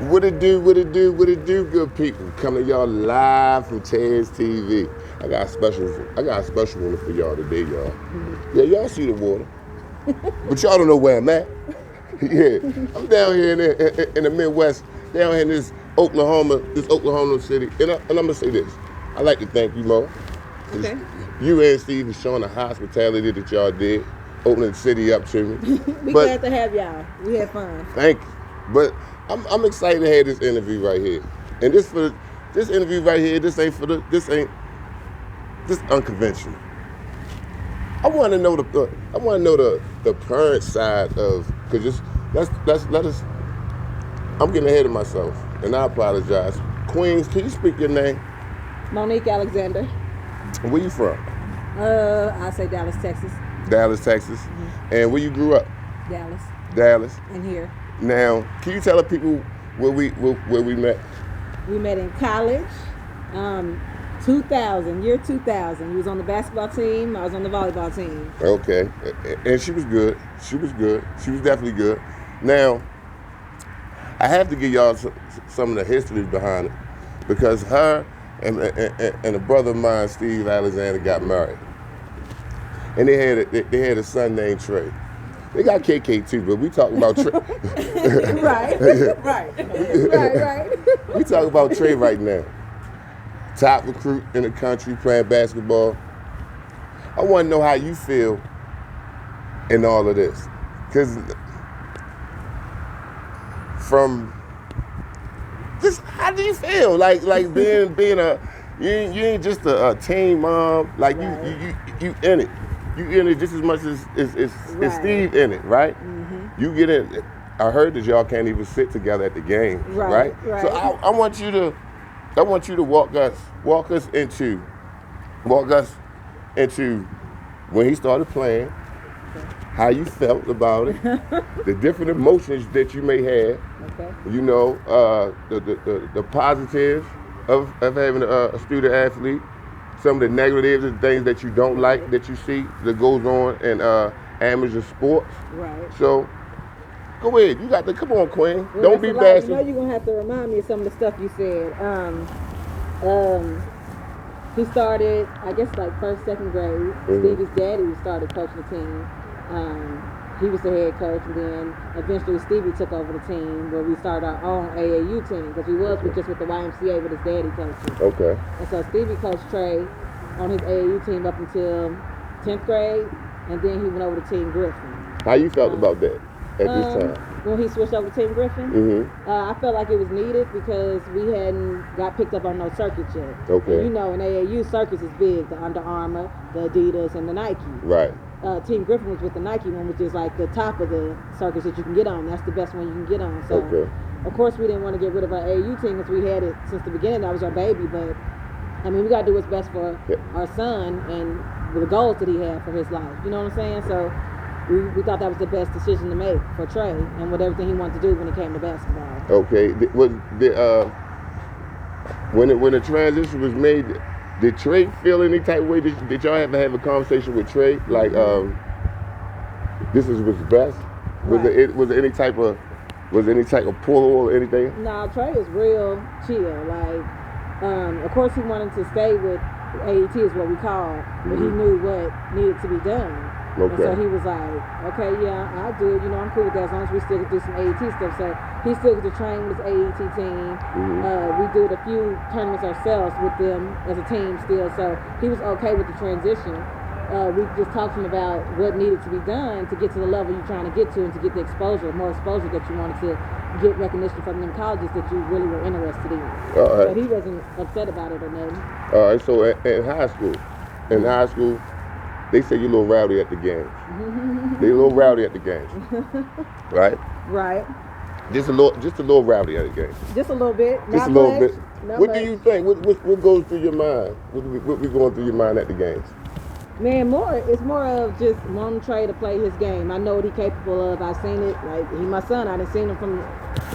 What it do, good people? Coming to y'all live from Tez TV. I got a special one for y'all today, y'all. Yeah, y'all see the water, but y'all don't know where I'm at. Yeah, I'm down here in the Midwest, down here in this Oklahoma City, and I'm gonna say this. I like to thank you, Mo. Okay. You and Steve for showing the hospitality that y'all did, opening the city up to me. We glad to have y'all. We had fun. Thank you. But I'm excited to have this interview right here. And this interview right here, this unconventional. I want to know the parent side of, cause let us. I'm getting ahead of myself, and I apologize. Queens, can you speak your name? Monique Alexander. Where you from? I say Dallas, Texas. Dallas, Texas. Mm-hmm. And where you grew up? Dallas. And here. Now, can you tell the people where we met? We met in college, 2000, year 2000. You was on the basketball team. I was on the volleyball team. Okay, and she was good. She was definitely good. Now, I have to give y'all some of the history behind it, because her and a brother of mine, Steve Alexander, got married, and they had a son named Trey. They got KK too, but we talk about Trey. Right. We talk about Trey right now. Top recruit in the country, playing basketball. I want to know how you feel in all of this, because just how do you feel like being a you ain't just a team mom, like right. you in it. You in it just as much as right. Steve in it, right? Mm-hmm. You get in. I heard that y'all can't even sit together at the game, right? So I want you to walk us into when he started playing, how you felt about it, the different emotions that you may have. Okay. You know, the positives of having a student athlete. Some of the negatives and things that you don't like that you see that goes on in amateur sports. Right. So, go ahead. You got to come on, Queen. Well, don't be bashful. You know you're gonna have to remind me of some of the stuff you said. He started, I guess, like first, second grade. Mm-hmm. Stevie's daddy started coaching the team. He was the head coach, and then eventually Stevie took over the team, where we started our own AAU team, because we was just with the YMCA with his daddy coaching. Okay. And so Stevie coached Trey on his AAU team up until 10th grade, and then he went over to Team Griffin. How you felt about that at this time? When he switched over to Team Griffin? Mm-hmm. I felt like it was needed, because we hadn't got picked up on no circuit yet. Okay. And you know, in AAU, circuits is big, the Under Armour, the Adidas, and the Nike. Right. Team Griffin was with the Nike one, which is like the top of the circuits that you can get on. That's the best one you can get on. So, of course, we didn't want to get rid of our AAU team, because we had it since the beginning. That was our baby. But, I mean, we got to do what's best for our son and the goals that he had for his life. You know what I'm saying? So, we thought that was the best decision to make for Trey and with everything he wanted to do when it came to basketball. Okay. When the transition was made, did Trey feel any type of way? Did y'all ever have a conversation with Trey? Like, this is what's best? Right. Was there any type of pull or anything? No, Trey is real chill. Like, of course he wanted to stay with AET is what we call it, but he knew what needed to be done. Okay. And so he was like, okay, yeah, I'll do it. You know, I'm cool with that as long as we still do some AET stuff. So he still gets to train with his AET team. Mm-hmm. We did a few tournaments ourselves with them as a team still. So he was okay with the transition. We just talked to him about what needed to be done to get to the level you're trying to get to, and to get the more exposure that you wanted to get recognition from them colleges that you really were interested in. All right. So he wasn't upset about it or nothing. All right. So in high school, they say you're a little rowdy at the games. They're a little rowdy at the games, right? Right. Just a little rowdy at the games. Just a little bit. Just a little bit. What do you think? What goes through your mind? What be going through your mind at the games? Man, it's more of just wanting Trey to play his game. I know what he's capable of. I've seen it. Like, he's my son. I done seen him from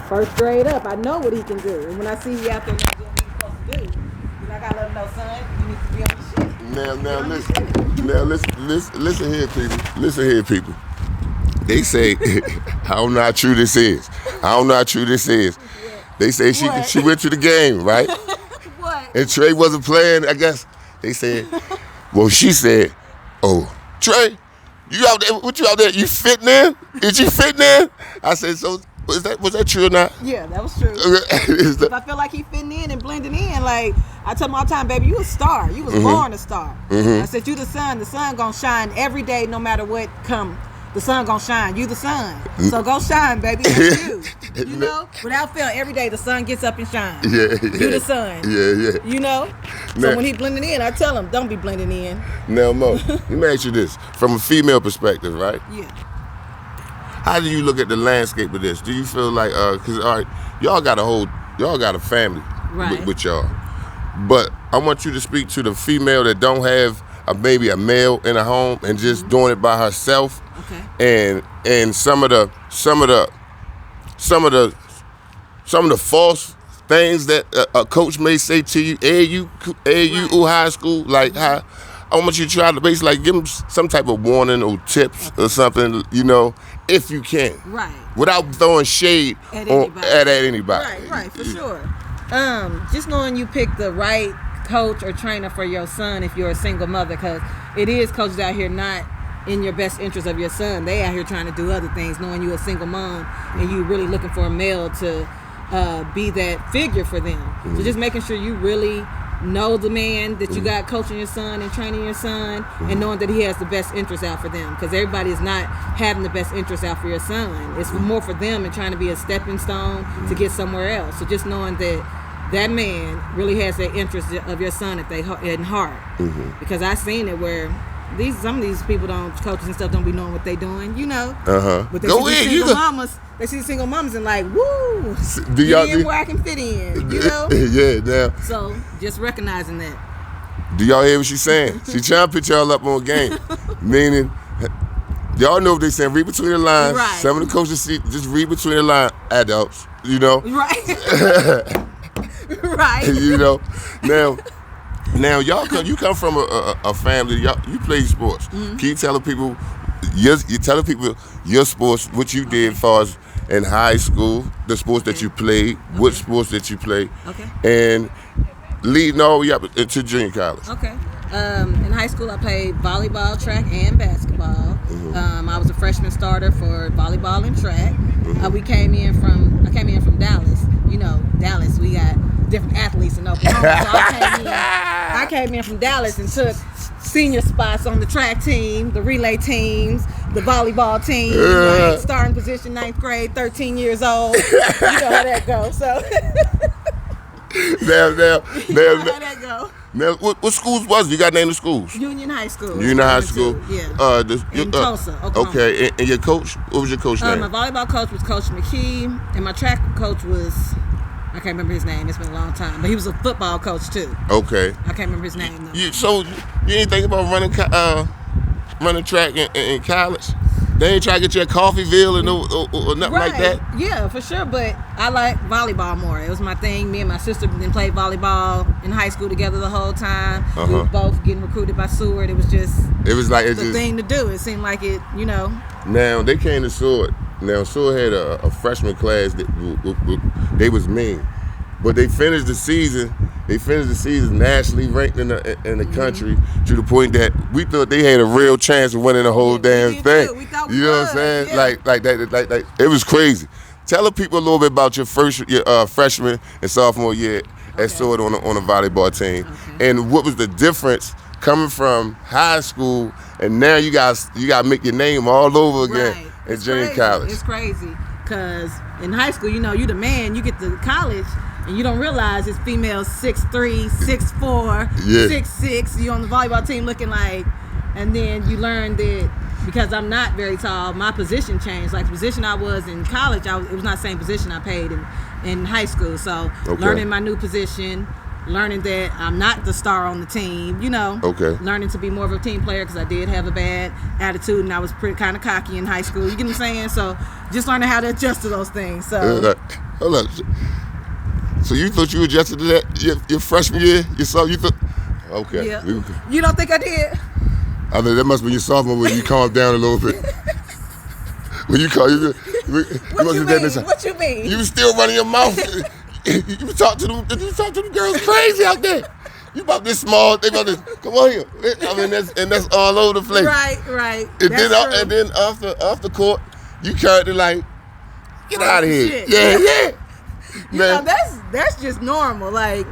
first grade up. I know what he can do. And when I see you out there doing what you're supposed to do, I gotta let him know, son, you need to be on the shit. Listen here, people. Listen here, people. They say, I don't know how true this is. They say she went to the game, right? What? And Trey wasn't playing. I guess they said. Well, she said, "Oh, Trey, you out there? What you out there? You fitting in? Is you fitting in?" I said, "So was that true or not?" Yeah, that was true. I feel like he fitting in and blending in. Like I tell him all the time, baby, you a star. You was born a star. I said, you the sun. The sun gonna shine every day, no matter what come. The sun gonna shine. You the sun. So go shine, baby. That's you. You know? Without fail, every day the sun gets up and shines. Yeah. You the sun. Yeah. You know? So when he blending in, I tell him, don't be blending in. Now, Mo, let me ask you this. From a female perspective, right? Yeah. How do you look at the landscape of this? Do you feel like, because, all right, y'all got a family with y'all. But I want you to speak to the female that don't have maybe a male in a home and just doing it by herself. Okay. And some of the false things that a coach may say to you, AAU high school, like how I want you to try to basically like give them some type of warning or tips or something, you know, if you can. Right. Without throwing shade at anybody. Right, for sure. Just knowing you pick the right coach or trainer for your son if you're a single mother, because it is coaches out here not in your best interest of your son. They out here trying to do other things, knowing you a single mom and you really looking for a male to be that figure for them. So just making sure you really know the man that you got coaching your son and training your son, and knowing that he has the best interest out for them, because everybody is not having the best interest out for your son. It's more for them and trying to be a stepping stone to get somewhere else. So just knowing that man really has the interest of your son in heart. Because I've seen it where some of these people coaches and stuff don't be knowing what they doing, you know. But they see single mamas and like, woo, get in where I can fit in, you know. Yeah, now. So just recognizing that. Do y'all hear what she's saying? She trying to put y'all up on game, meaning y'all know what they saying. Read between the lines. Right. Some of the coaches just read between the lines. Adults, you know. Right. Right. You know. Now y'all you come from a family. You play sports. Can you tell people? You telling people your sports, what you did as far as in high school, the sports that you played, what sports that you played, and leading all the way up into junior college. Okay. In high school, I played volleyball, track, and basketball. I was a freshman starter for volleyball and track. I came in from Dallas. You know, Dallas, we got different athletes in Oklahoma. So I came in from Dallas and took senior spots on the track team, the relay teams, the volleyball team, like starting position 9th grade, 13 years old. You know how that goes. So how that go. Now, what schools was it? You got to name the schools. Union High School. Union High School. Yeah. In Tulsa, Oklahoma. Okay, and your coach? What was your coach name? My volleyball coach was Coach McKee, and my track coach was, I can't remember his name. It's been a long time, but he was a football coach too. Okay. I can't remember his name though. So you ain't think about running track in college? They ain't try to get you a Coffeeville or nothing like that? Yeah, for sure, but I like volleyball more. It was my thing. Me and my sister played volleyball in high school together the whole time. We were both getting recruited by Seward. It was like the thing to do. It seemed like it, you know. Now, they came to Seward. Now, Seward had a freshman class that they was mean. But they finished the season nationally ranked in the country, to the point that we thought they had a real chance of winning the whole damn thing. We thought you know what I'm saying? Yeah. Like that. It was crazy. Tell the people a little bit about your freshman and sophomore year at Seward on a volleyball team, and what was the difference coming from high school and now you got to make your name all over again at junior college. It's crazy because in high school, you know, you the man. You get to college. And you don't realize it's females 6'3", 6'4", 6'6". You on the volleyball team looking like, and then you learn that because I'm not very tall, my position changed. Like the position I was in college, it was not the same position I played in high school. So learning my new position, learning that I'm not the star on the team, you know. Learning to be more of a team player because I did have a bad attitude and I was kind of cocky in high school. You get what I'm saying? So just learning how to adjust to those things. So hold up. So you thought you adjusted to that your freshman year? You thought? Okay. Yeah. You don't think I did? I mean, that must be your sophomore when you calmed down a little bit. When you What you mean? You was still running your mouth. You talk to them girls crazy out there. You about this small, they about this. Come on here. I mean, that's all over the place. Right. And then off the court, you carried it like, get out of here. Shit. Yeah. You know, that's just normal. Like,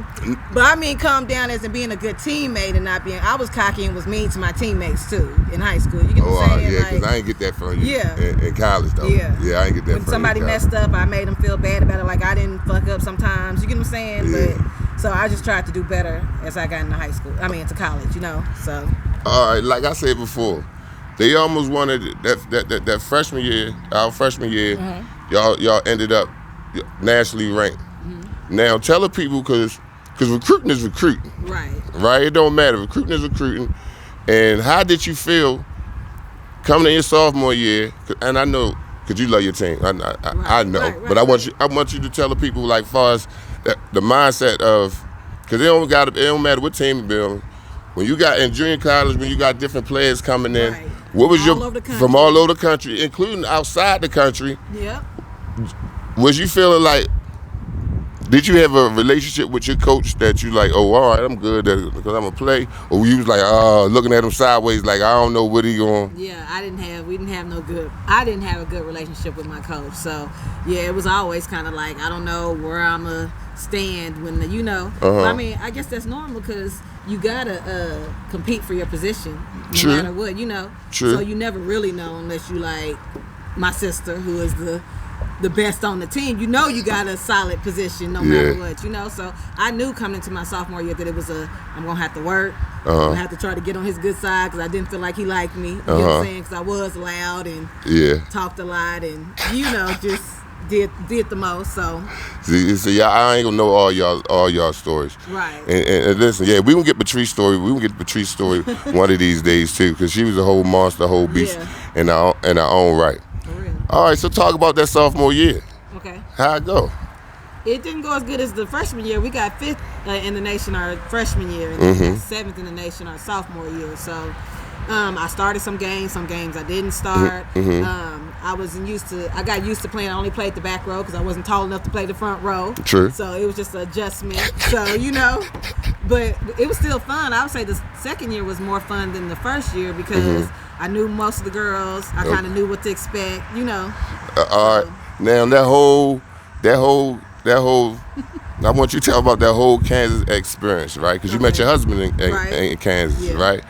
but I mean, calm down as in being a good teammate and not being. I was cocky and was mean to my teammates too in high school. You get what I'm saying? Yeah, because I ain't get that from you. Yeah. In college though. Yeah. I ain't get that from you. When somebody messed up, I made them feel bad about it. Like I didn't fuck up sometimes. You get what I'm saying? Yeah. But so I just tried to do better as I got into high school. I mean, into college. You know. So. All right, like I said before, they almost wanted that freshman year. Our freshman year, y'all ended up nationally ranked. Now tell the people, because recruiting is recruiting. Right. It don't matter. Recruiting is recruiting. And how did you feel coming in your sophomore year? And I know, because you love your team. I know. Right, but I want you to tell the people, like, far as the mindset of, because it don't matter what team you build. When you got in junior college, when you got different players coming in, what was from all over the country, including outside the country? Yep. Was you feeling like? Did you have a relationship with your coach that you like, oh, all right, I'm good because I'm going to play? Or you was like, looking at him sideways like, I don't know what he going? Yeah, I didn't have a good relationship with my coach. So, yeah, it was always kind of like, I don't know where I'm going to stand when, I mean, I guess that's normal because you got to compete for your position no matter what, True. So you never really know unless you like my sister who is the best on the team. You got a solid position no matter what, So I knew coming into my sophomore year that it was I'm going to have to work. I'm going to have to try to get on his good side because I didn't feel like he liked me. You know what I'm saying? Because I was loud and talked a lot and, just did the most. So see, I ain't going to know all y'all stories. Right. And listen, we going to get Patrice's story. We going to get Patrice's story one of these days, too, because she was a whole monster, a whole beast in her own right. All right, so talk about that sophomore year. Okay. How'd it go? It didn't go as good as the freshman year. We got 5th in the nation our freshman year, and we got 7th in the nation our sophomore year. So I started some games I didn't start. I got used to playing. I only played the back row because I wasn't tall enough to play the front row. True. So it was just an adjustment. So, but it was still fun. I would say the second year was more fun than the first year because I knew most of the girls. I kind of knew what to expect, all right. Now that whole, I want you to tell about that whole Kansas experience, right? Because you met your husband in Kansas, right?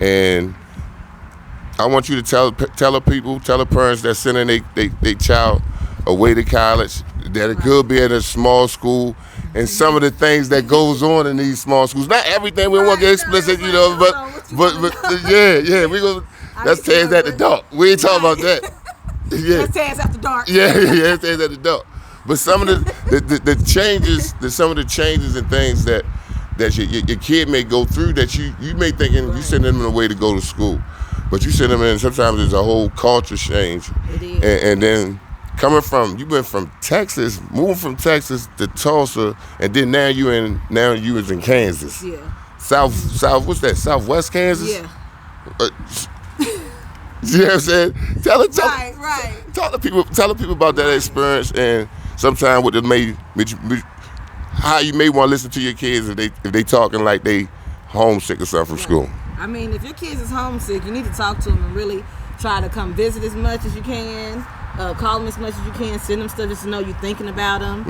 And I want you to tell the parents that sending their child away to college, that it could be in a small school, and some of the things that goes on in these small schools. Not everything, we won't get explicit, but we gonna. That's Taz at the dark. We ain't talking about that. That's Taz after dark. Yeah, that's Taz at the dark. But some of the changes, some of the changes and things that your kid may go through that you may thinking you send them away to go to school, but you send them in. Sometimes there's a whole culture change, and then you've been from Texas, moving from Texas to Tulsa, and then now you was in Kansas. Yeah. South, what's that? Southwest Kansas. Yeah. You know what I'm saying? Right. Tell the people about that experience and sometimes what how you may want to listen to your kids if they talking like they homesick or something from school. I mean, if your kids is homesick, you need to talk to them and really try to come visit as much as you can, call them as much as you can, send them stuff just to know you're thinking about them.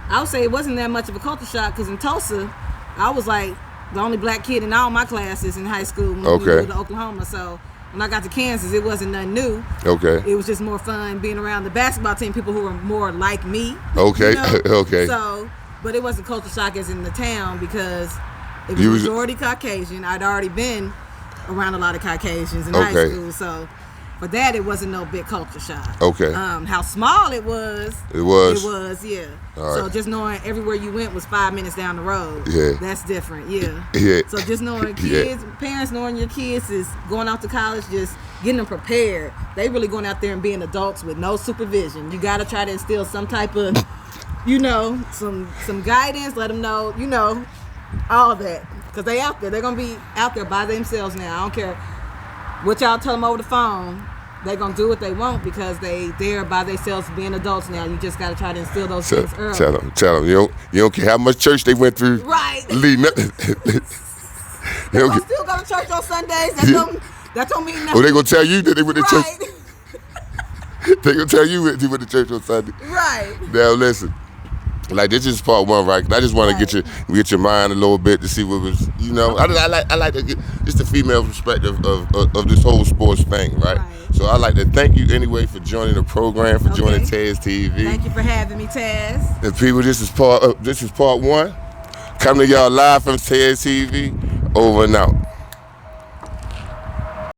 I would say it wasn't that much of a culture shock because in Tulsa, I was like the only black kid in all my classes in high school when we moved to Oklahoma. So when I got to Kansas, it wasn't nothing new. Okay. It was just more fun being around the basketball team, people who were more like me. Okay. Okay. So, but it wasn't culture shock as in the town because it was majority Caucasian. I'd already been around a lot of Caucasians in high school, so for that it wasn't no big culture shock. Okay. How small it was. It was, yeah. All so right. just knowing everywhere you went was 5 minutes down the road. Yeah. That's different. Yeah. Yeah. So just knowing kids, parents knowing your kids is going out to college, just getting them prepared. They really going out there and being adults with no supervision. You got to try to instill some type of, some guidance. Let them know, all that. Because they out there. They're going to be out there by themselves now. I don't care what y'all tell them over the phone. they're going to do what they want because they're by themselves being adults now. You just got to try to instill those things early. Tell them. You don't care how much church they went through. Right. Leading up. They're still go to church on Sundays. That don't mean nothing. Well, they going to tell you that they went to church. They going to tell you they went to church on Sunday. Right. Now, listen. Like, this is part one, right? I just want to get your mind a little bit to see what was, you know. I like to get just the female perspective of this whole sports thing, right? So I like to thank you anyway for joining the program, for joining Taz TV. Thank you for having me, Taz. And people, this is part one. Coming to y'all live from Taz TV. Over and out.